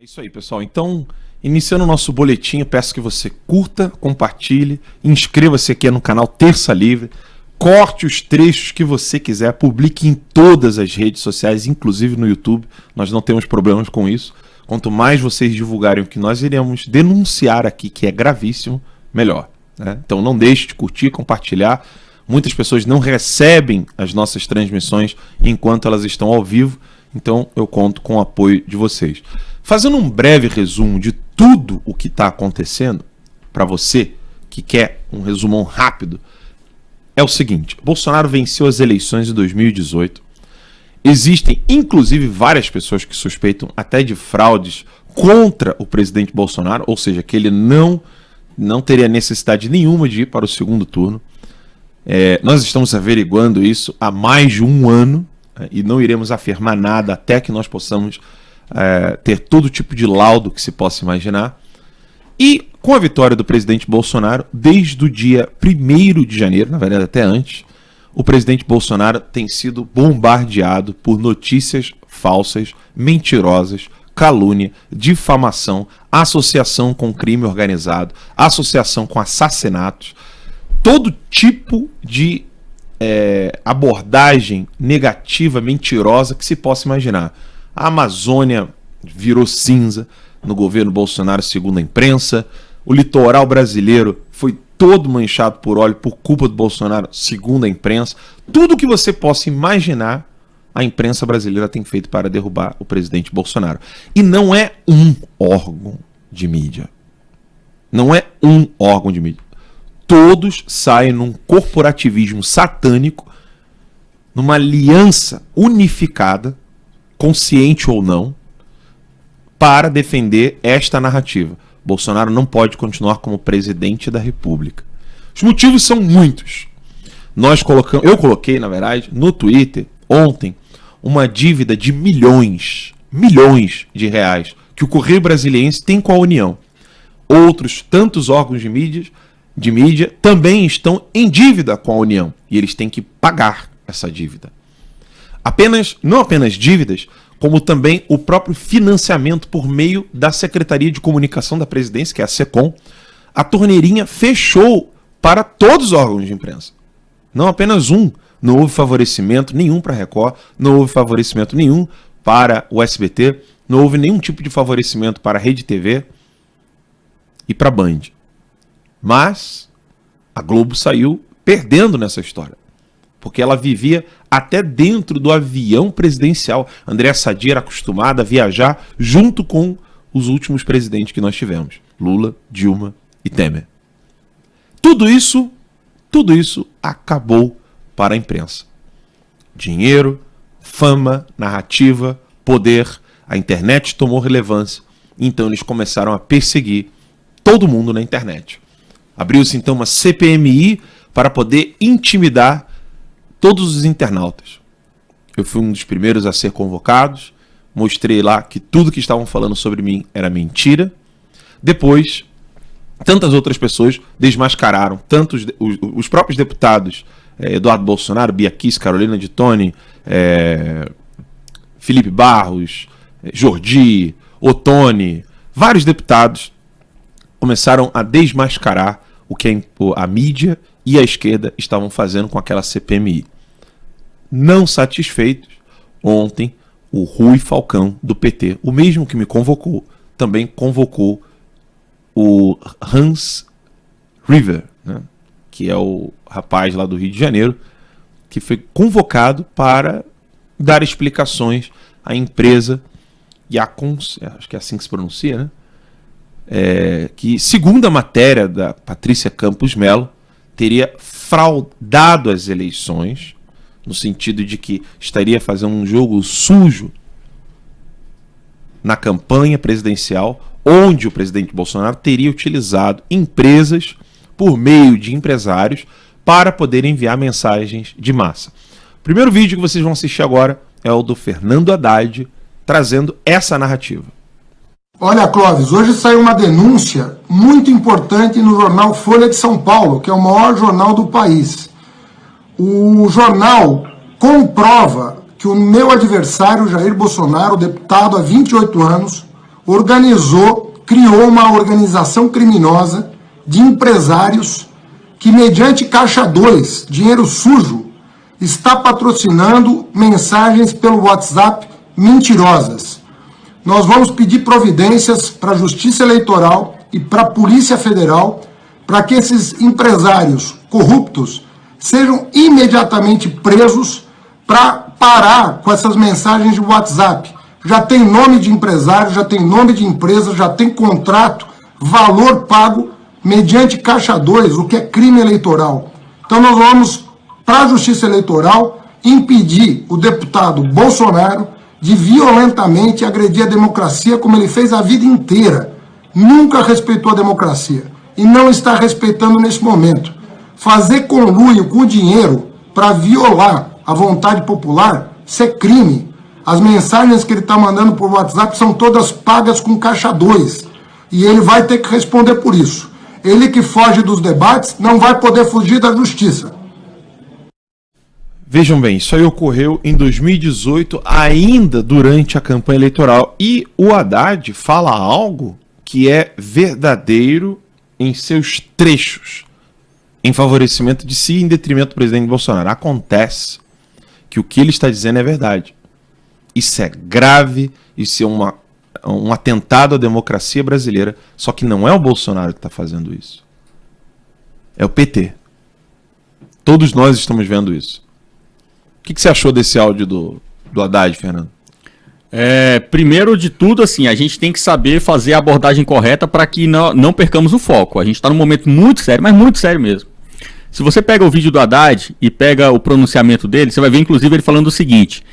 É isso aí, pessoal. Então, iniciando o nosso boletim, eu peço que você curta, compartilhe, inscreva-se aqui no canal Terça Livre, corte os trechos que você quiser, publique em todas as redes sociais, inclusive no YouTube. Nós não temos problemas com isso. Quanto mais vocês divulgarem o que nós iremos denunciar aqui, que é gravíssimo, melhor, né? Então não deixe de curtir, compartilhar. Muitas pessoas não recebem as nossas transmissões enquanto elas estão ao vivo, então eu conto com o apoio de vocês. Fazendo um breve resumo de tudo o que está acontecendo, para você que quer um resumão rápido, é o seguinte: Bolsonaro venceu as eleições de 2018. Existem, inclusive, várias pessoas que suspeitam até de fraudes contra o presidente Bolsonaro, ou seja, que ele não teria necessidade nenhuma de ir para o segundo turno. Nós estamos averiguando isso há mais de um ano, e não iremos afirmar nada até que nós possamos ter todo tipo de laudo que se possa imaginar. E com a vitória do presidente Bolsonaro, desde o dia 1º de janeiro, na verdade até antes, o presidente Bolsonaro tem sido bombardeado por notícias falsas, mentirosas, calúnia, difamação, associação com crime organizado, associação com assassinatos, todo tipo de abordagem negativa, mentirosa que se possa imaginar. A Amazônia virou cinza no governo Bolsonaro, segundo a imprensa. O litoral brasileiro foi todo manchado por óleo por culpa do Bolsonaro, segundo a imprensa. Tudo que você possa imaginar, a imprensa brasileira tem feito para derrubar o presidente Bolsonaro. E não é um órgão de mídia. Não é um órgão de mídia. Todos saem num corporativismo satânico, numa aliança unificada, consciente ou não, para defender esta narrativa. Bolsonaro não pode continuar como presidente da República. Os motivos são muitos. Eu coloquei, na verdade, no Twitter, ontem, uma dívida de milhões de reais que o Correio Brasiliense tem com a União. Outros tantos órgãos de mídia também estão em dívida com a União e eles têm que pagar essa dívida. Não apenas dívidas, como também o próprio financiamento por meio da Secretaria de Comunicação da Presidência, que é a SECOM. A torneirinha fechou para todos os órgãos de imprensa. Não apenas um. Não houve favorecimento nenhum para a Record, não houve favorecimento nenhum para o SBT, não houve nenhum tipo de favorecimento para a Rede TV e para a Band. Mas a Globo saiu perdendo nessa história, porque ela vivia até dentro do avião presidencial. Andréa Sadi era acostumada a viajar junto com os últimos presidentes que nós tivemos, Lula, Dilma e Temer. Tudo isso acabou para a imprensa. Dinheiro, fama, narrativa, poder, a internet tomou relevância, então eles começaram a perseguir todo mundo na internet. Abriu-se então uma CPMI para poder intimidar todos os internautas. Eu fui um dos primeiros a ser convocados, mostrei lá que tudo que estavam falando sobre mim era mentira. Depois, tantas outras pessoas desmascararam, os próprios deputados, Eduardo Bolsonaro, Bia Kicis, Carolina de Tone, Felipe Barros, Jordi, Ottoni, vários deputados começaram a desmascarar o que a mídia e a esquerda estavam fazendo com aquela CPMI. Não satisfeitos, ontem o Rui Falcão do PT, o mesmo que me convocou, também convocou o Hans River, né, que é o rapaz lá do Rio de Janeiro, que foi convocado para dar explicações à empresa Yacons, acho que é assim que se pronuncia, né? Que, segundo a matéria da Patrícia Campos Mello, teria fraudado as eleições, no sentido de que estaria fazendo um jogo sujo na campanha presidencial, onde o presidente Bolsonaro teria utilizado empresas por meio de empresários para poder enviar mensagens de massa. O primeiro vídeo que vocês vão assistir agora é o do Fernando Haddad, trazendo essa narrativa. Olha, Clóvis, hoje saiu uma denúncia muito importante no jornal Folha de São Paulo, que é o maior jornal do país. O jornal comprova que o meu adversário, Jair Bolsonaro, deputado há 28 anos, criou uma organização criminosa de empresários que, mediante Caixa 2, dinheiro sujo, está patrocinando mensagens pelo WhatsApp mentirosas. Nós vamos pedir providências para a Justiça Eleitoral e para a Polícia Federal para que esses empresários corruptos sejam imediatamente presos para parar com essas mensagens de WhatsApp. Já tem nome de empresário, já tem nome de empresa, já tem contrato, valor pago mediante Caixa 2, o que é crime eleitoral. Então nós vamos, para a Justiça Eleitoral, impedir o deputado Bolsonaro de violentamente agredir a democracia como ele fez a vida inteira. Nunca respeitou a democracia e não está respeitando nesse momento. Fazer conluio com o dinheiro para violar a vontade popular, isso é crime. As mensagens que ele está mandando por WhatsApp são todas pagas com Caixa 2. E ele vai ter que responder por isso. Ele que foge dos debates não vai poder fugir da justiça. Vejam bem, isso aí ocorreu em 2018, ainda durante a campanha eleitoral. E o Haddad fala algo que é verdadeiro em seus trechos, em favorecimento de si, em detrimento do presidente Bolsonaro. Acontece que o que ele está dizendo é verdade. Isso é grave, isso é um atentado à democracia brasileira, só que não é o Bolsonaro que está fazendo isso. É o PT. Todos nós estamos vendo isso. O que você achou desse áudio do Haddad, Fernando? Primeiro de tudo, assim, a gente tem que saber fazer a abordagem correta para que não percamos o foco. A gente está num momento muito sério, mas muito sério mesmo. Se você pega o vídeo do Haddad e pega o pronunciamento dele, você vai ver, inclusive, ele falando o seguinte: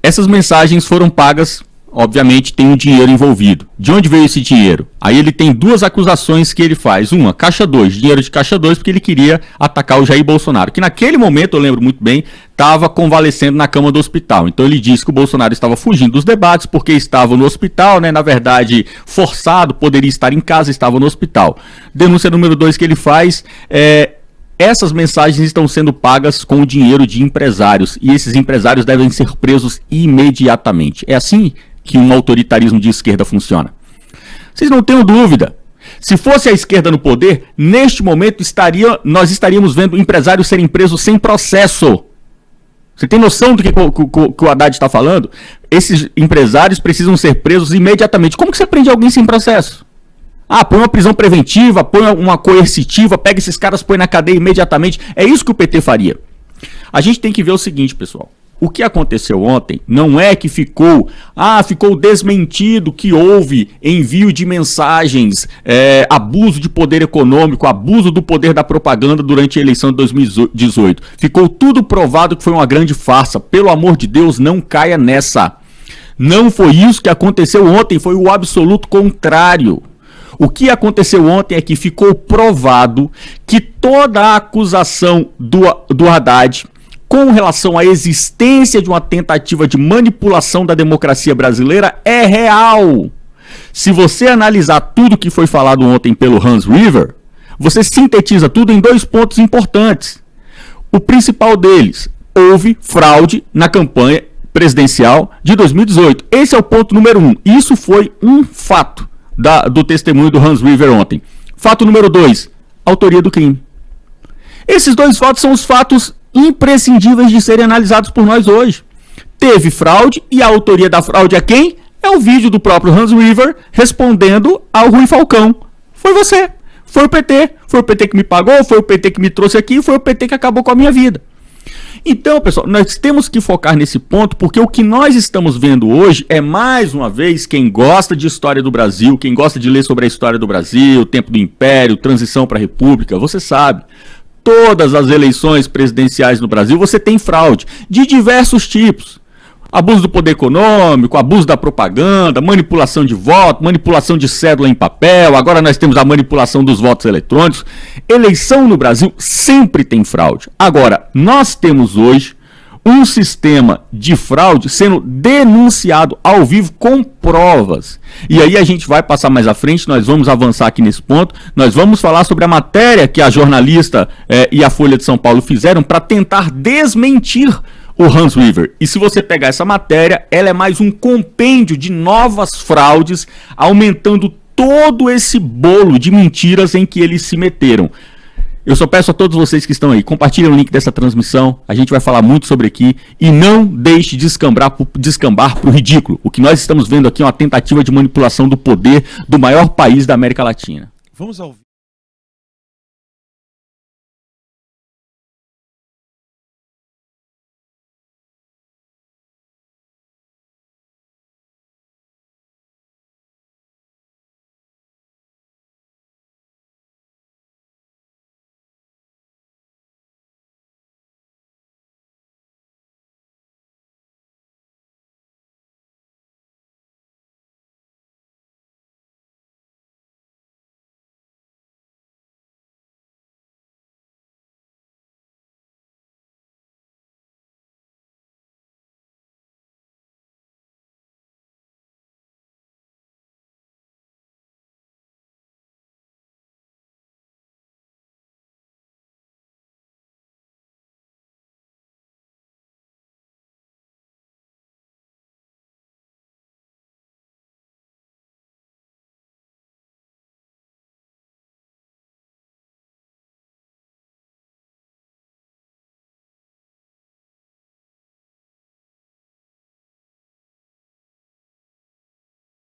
essas mensagens foram pagas, obviamente tem um dinheiro envolvido. De onde veio esse dinheiro? Aí ele tem duas acusações que ele faz. Uma, Caixa 2, dinheiro de Caixa 2, porque ele queria atacar o Jair Bolsonaro, que naquele momento, eu lembro muito bem, estava convalescendo na cama do hospital. Então ele disse que o Bolsonaro estava fugindo dos debates porque estava no hospital, né? Na verdade, forçado, poderia estar em casa, estava no hospital. Denúncia número 2 que ele faz essas mensagens estão sendo pagas com o dinheiro de empresários e esses empresários devem ser presos imediatamente. É assim que um autoritarismo de esquerda funciona. Vocês não tenham dúvida. Se fosse a esquerda no poder, neste momento nós estaríamos vendo empresários serem presos sem processo. Você tem noção do que o Haddad está falando? Esses empresários precisam ser presos imediatamente. Como que você prende alguém sem processo? Põe uma prisão preventiva, põe uma coercitiva, pega esses caras, põe na cadeia imediatamente. É isso que o PT faria. A gente tem que ver o seguinte, pessoal. O que aconteceu ontem não é que ficou desmentido que houve envio de mensagens, abuso de poder econômico, abuso do poder da propaganda durante a eleição de 2018. Ficou tudo provado que foi uma grande farsa. Pelo amor de Deus, não caia nessa. Não foi isso que aconteceu ontem, foi o absoluto contrário. O que aconteceu ontem é que ficou provado que toda a acusação do Haddad com relação à existência de uma tentativa de manipulação da democracia brasileira é real. Se você analisar tudo que foi falado ontem pelo Hans River, você sintetiza tudo em 2 pontos importantes. O principal deles, houve fraude na campanha presidencial de 2018. Esse é o ponto número 1. Isso foi um fato do testemunho do Hans River ontem. Fato número 2, autoria do crime. Esses 2 fatos são os fatos imprescindíveis de serem analisados por nós hoje. Teve fraude e a autoria da fraude é quem? É o vídeo do próprio Hans River respondendo ao Rui Falcão. Foi você, foi o PT que me pagou, foi o PT que me trouxe aqui, foi o PT que acabou com a minha vida. Então, pessoal, nós temos que focar nesse ponto, porque o que nós estamos vendo hoje é, mais uma vez, quem gosta de história do Brasil, quem gosta de ler sobre a história do Brasil, tempo do Império, transição para a República, você sabe, todas as eleições presidenciais no Brasil você tem fraude de diversos tipos. Abuso do poder econômico, abuso da propaganda, manipulação de voto, manipulação de cédula em papel, agora nós temos a manipulação dos votos eletrônicos. Eleição no Brasil sempre tem fraude. Agora, nós temos hoje um sistema de fraude sendo denunciado ao vivo com provas. E aí a gente vai passar mais à frente, nós vamos avançar aqui nesse ponto, nós vamos falar sobre a matéria que a jornalista e a Folha de São Paulo fizeram para tentar desmentir o Hans River. E se você pegar essa matéria, ela é mais um compêndio de novas fraudes, aumentando todo esse bolo de mentiras em que eles se meteram. Eu só peço a todos vocês que estão aí, compartilhem o link dessa transmissão, a gente vai falar muito sobre aqui, e não deixe de descambar para o ridículo. O que nós estamos vendo aqui é uma tentativa de manipulação do poder do maior país da América Latina. Vamos ao